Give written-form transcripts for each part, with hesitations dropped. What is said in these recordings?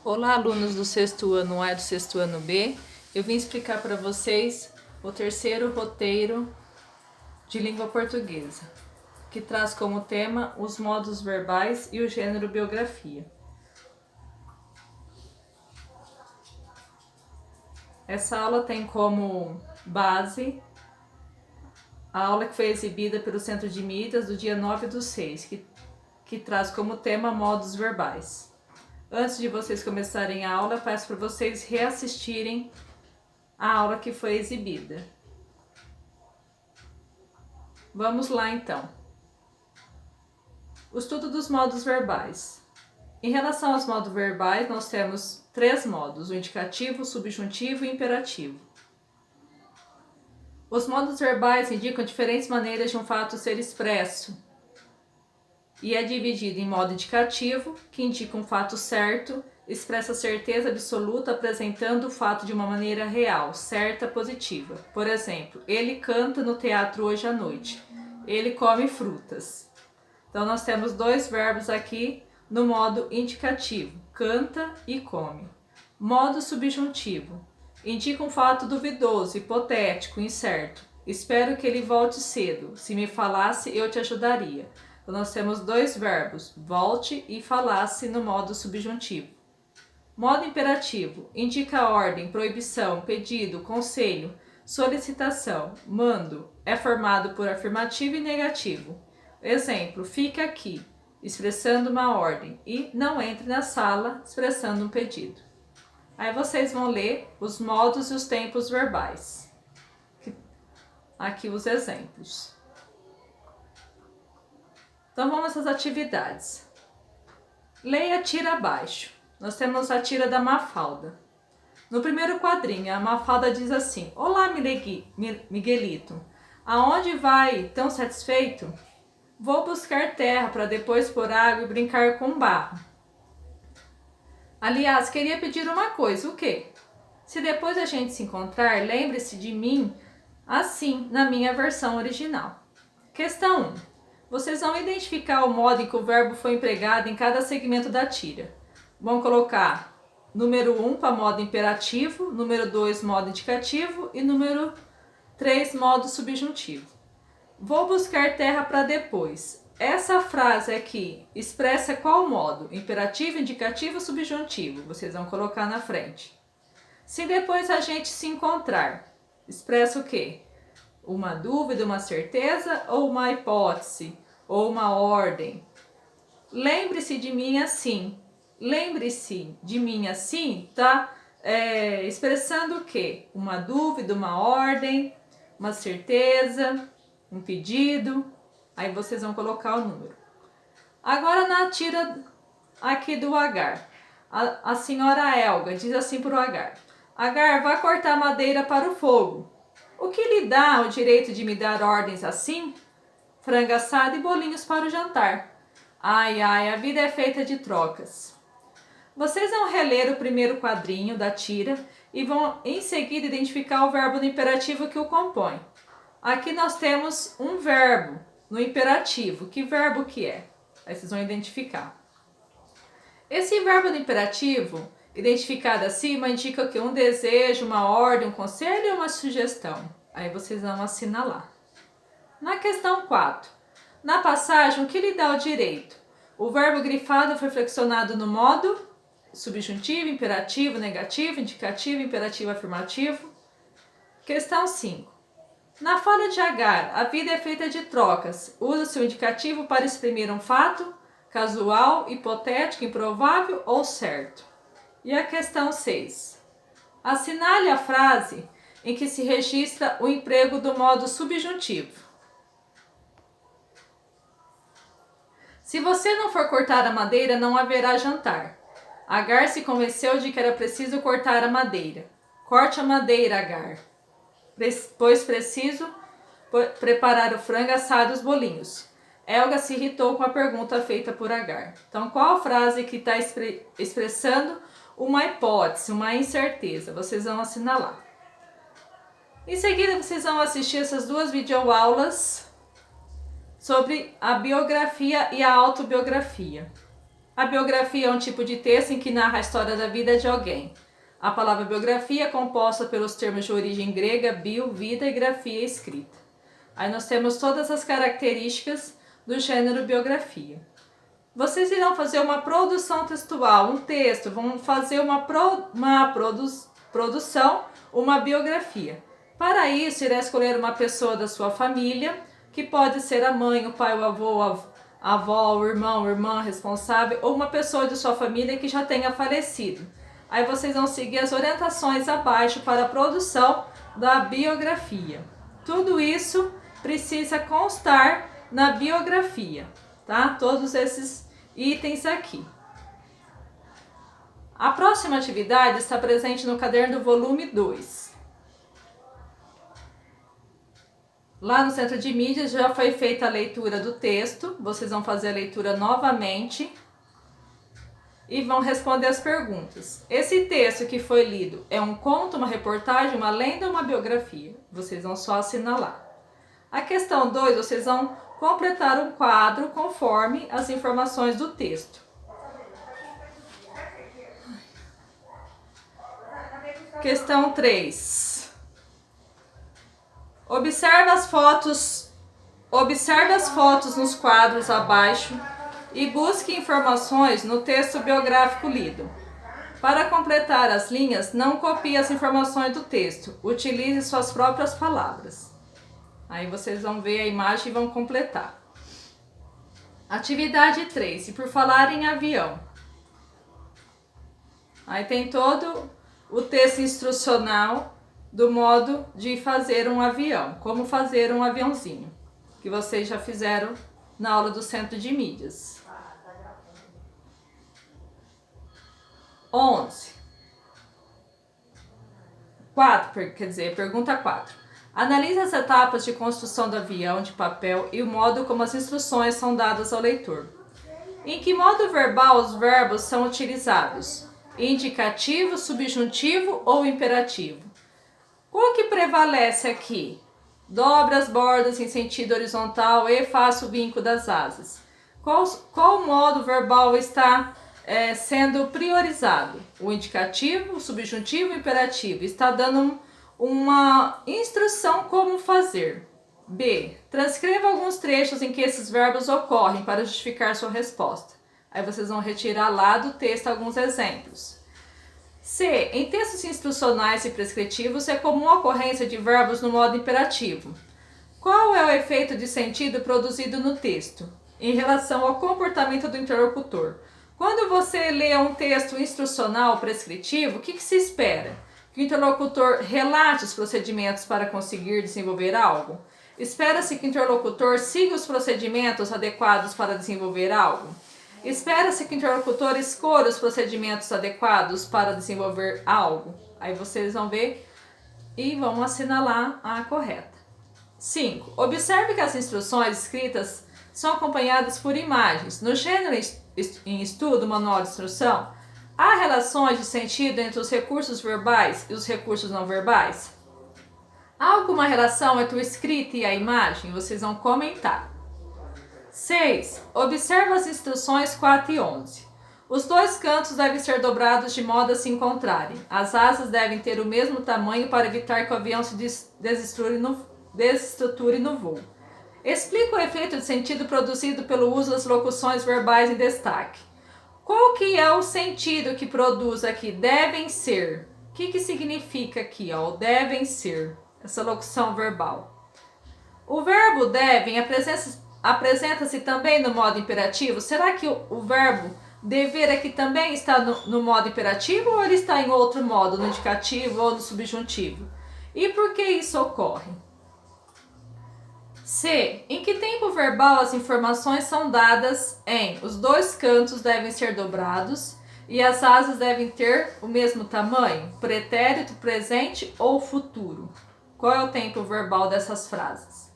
Olá, alunos do sexto ano A e do sexto ano B. Eu vim explicar para vocês o terceiro roteiro de língua portuguesa, que traz como tema os modos verbais e o gênero biografia. Essa aula tem como base a aula que foi exibida pelo Centro de Mídias do dia 9/6, que traz como tema modos verbais. Antes de vocês começarem a aula, peço para vocês reassistirem a aula que foi exibida. Vamos lá então. O estudo dos modos verbais. Em relação aos modos verbais, nós temos 3 modos: o indicativo, o subjuntivo e o imperativo. Os modos verbais indicam diferentes maneiras de um fato ser expresso e é dividido em modo indicativo, que indica um fato certo, expressa certeza absoluta apresentando o fato de uma maneira real, certa, positiva. Por exemplo, ele canta no teatro hoje à noite. Ele come frutas. Então nós temos 2 verbos aqui no modo indicativo, canta e come. Modo subjuntivo, indica um fato duvidoso, hipotético, incerto. Espero que ele volte cedo. Se me falasse, eu te ajudaria. Então nós temos 2 verbos, volte e falasse no modo subjuntivo. Modo imperativo, indica ordem, proibição, pedido, conselho, solicitação, mando. É formado por afirmativo e negativo. Exemplo, fica aqui, expressando uma ordem, e não entre na sala, expressando um pedido. Aí vocês vão ler os modos e os tempos verbais. Aqui os exemplos. Então vamos às atividades. Leia a tira abaixo. Nós temos a tira da Mafalda. No primeiro quadrinho, a Mafalda diz assim: Olá, Miguelito. Aonde vai, tão satisfeito? Vou buscar terra para depois pôr água e brincar com barro. Aliás, queria pedir uma coisa, o quê? Se depois a gente se encontrar, lembre-se de mim assim, na minha versão original. Questão 1. Vocês vão identificar o modo em que o verbo foi empregado em cada segmento da tira. Vão colocar número 1 para modo imperativo, número 2 modo indicativo e número 3 modo subjuntivo. Vou buscar terra para depois. Essa frase aqui expressa qual modo? Imperativo, indicativo ou subjuntivo? Vocês vão colocar na frente. Se depois a gente se encontrar, expressa o quê? Uma dúvida, uma certeza ou uma hipótese? Ou uma ordem? Lembre-se de mim assim. Lembre-se de mim assim, tá? Expressando o quê? Uma dúvida, uma ordem, uma certeza, um pedido. Aí vocês vão colocar o número. Agora na tira aqui do Agar. A senhora Elga diz assim para o Agar: Agar, vá cortar madeira para o fogo. O que lhe dá o direito de me dar ordens assim? Frango assado e bolinhos para o jantar. Ai, ai, a vida é feita de trocas. Vocês vão reler o primeiro quadrinho da tira e vão em seguida identificar o verbo no imperativo que o compõe. Aqui nós temos um verbo no imperativo. Que verbo que é? Aí vocês vão identificar. Esse verbo no imperativo, identificado acima, indica que um desejo, uma ordem, um conselho ou uma sugestão. Aí vocês vão assinalar. Na questão 4, na passagem, o que lhe dá o direito? O verbo grifado foi flexionado no modo subjuntivo, imperativo, negativo, indicativo, imperativo, afirmativo. Questão 5. Na fala de Agar, a vida é feita de trocas. Usa-se o indicativo para exprimir um fato casual, hipotético, improvável ou certo. E a questão 6. Assinale a frase em que se registra o emprego do modo subjuntivo. Se você não for cortar a madeira, não haverá jantar. Agar se convenceu de que era preciso cortar a madeira. Corte a madeira, Agar, pois preciso preparar o frango assado e os bolinhos. Elga se irritou com a pergunta feita por Agar. Então, qual a frase que está expressando uma hipótese, uma incerteza? Vocês vão assinalar. Em seguida, vocês vão assistir essas 2 videoaulas sobre a biografia e a autobiografia. A biografia é um tipo de texto em que narra a história da vida de alguém. A palavra biografia é composta pelos termos de origem grega bio, vida e grafia, escrita. Aí nós temos todas as características do gênero biografia. Vocês irão fazer uma produção textual, um texto, vão fazer uma produção, uma biografia. Para isso, irá escolher uma pessoa da sua família, que pode ser a mãe, o pai, o avô, a avó, o irmão, a irmã responsável, ou uma pessoa de sua família que já tenha falecido. Aí vocês vão seguir as orientações abaixo para a produção da biografia. Tudo isso precisa constar na biografia, tá? Todos esses itens aqui. A próxima atividade está presente no caderno do volume 2. Lá no Centro de Mídias já foi feita a leitura do texto, vocês vão fazer a leitura novamente e vão responder as perguntas. Esse texto que foi lido é um conto, uma reportagem, uma lenda ou uma biografia? Vocês vão só assinalar. A questão 2, vocês vão completar um quadro conforme as informações do texto. Questão 3. Observe as fotos nos quadros abaixo e busque informações no texto biográfico lido. Para completar as linhas, não copie as informações do texto, utilize suas próprias palavras. Aí vocês vão ver a imagem e vão completar. Atividade 3, e por falar em avião. Aí tem todo o texto instrucional do modo de fazer um avião, como fazer um aviãozinho, que vocês já fizeram na aula do Centro de Mídias. 11. Pergunta 4. Analise as etapas de construção do avião de papel e o modo como as instruções são dadas ao leitor. Em que modo verbal os verbos são utilizados? Indicativo, subjuntivo ou imperativo? Qual que prevalece aqui? Dobre as bordas em sentido horizontal e faça o vinco das asas. Qual modo verbal está sendo priorizado? O indicativo, o subjuntivo ou o imperativo? Está dando uma instrução como fazer. B. Transcreva alguns trechos em que esses verbos ocorrem para justificar sua resposta. Aí vocês vão retirar lá do texto alguns exemplos. C. Em textos instrucionais e prescritivos é comum a ocorrência de verbos no modo imperativo. Qual é o efeito de sentido produzido no texto em relação ao comportamento do interlocutor? Quando você lê um texto instrucional prescritivo, o que se espera? Que o interlocutor relate os procedimentos para conseguir desenvolver algo? Espera-se que o interlocutor siga os procedimentos adequados para desenvolver algo? Espera-se que o interlocutor escolha os procedimentos adequados para desenvolver algo. Aí vocês vão ver e vão assinalar a correta. 5. Observe que as instruções escritas são acompanhadas por imagens. No gênero em estudo, manual de instrução, há relações de sentido entre os recursos verbais e os recursos não verbais? Há alguma relação entre o escrito e a imagem? Vocês vão comentar. 6. Observe as instruções 4 e 11. Os dois cantos devem ser dobrados de modo a se encontrarem. As asas devem ter o mesmo tamanho para evitar que o avião se desestruture no voo. Explica o efeito de sentido produzido pelo uso das locuções verbais em destaque. Qual que é o sentido que produz aqui? Devem ser. O que significa aqui? Ó, devem ser. Essa locução verbal. O verbo devem apresenta-se também no modo imperativo? Será que o verbo dever aqui também está no modo imperativo ou ele está em outro modo, no indicativo ou no subjuntivo? E por que isso ocorre? C. Em que tempo verbal as informações são dadas em os dois cantos devem ser dobrados e as asas devem ter o mesmo tamanho? Pretérito, presente ou futuro? Qual é o tempo verbal dessas frases?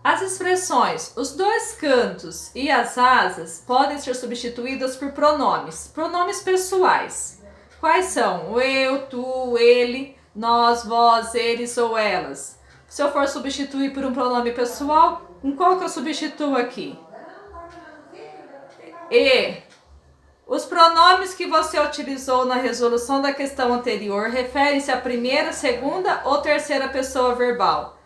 As expressões os dois cantos e as asas podem ser substituídas por pronomes. Pronomes pessoais. Quais são? O eu, tu, ele, nós, vós, eles ou elas. Se eu for substituir por um pronome pessoal, em qual que eu substituo aqui? E os pronomes que você utilizou na resolução da questão anterior referem-se à primeira, segunda ou terceira pessoa verbal.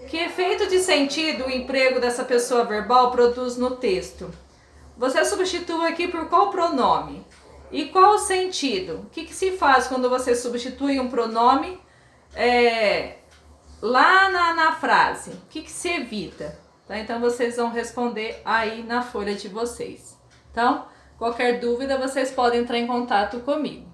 Que efeito de sentido o emprego dessa pessoa verbal produz no texto? Você substitui aqui por qual pronome? E qual o sentido? O que se faz quando você substitui um pronome lá na frase? O que se evita? Tá? Então vocês vão responder aí na folha de vocês. Então, qualquer dúvida, vocês podem entrar em contato comigo.